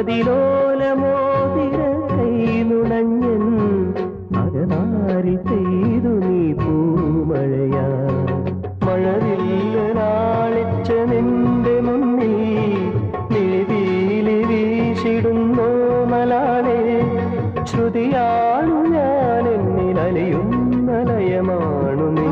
അതിലോലമോതിര കൈനുണഞ്ഞൻ അകനാരിൽ പെയ്തു നീ പൂമഴയാ മഴവില്ലാളിച്ച നിന്റെ മുന്നിൽ നീതിയിലെ വീശിടുന്നോ മലാളെ ശ്രുതിയാണു ഞാൻ എന്നിൽ അലിയുന്ന ലയമാണു നീ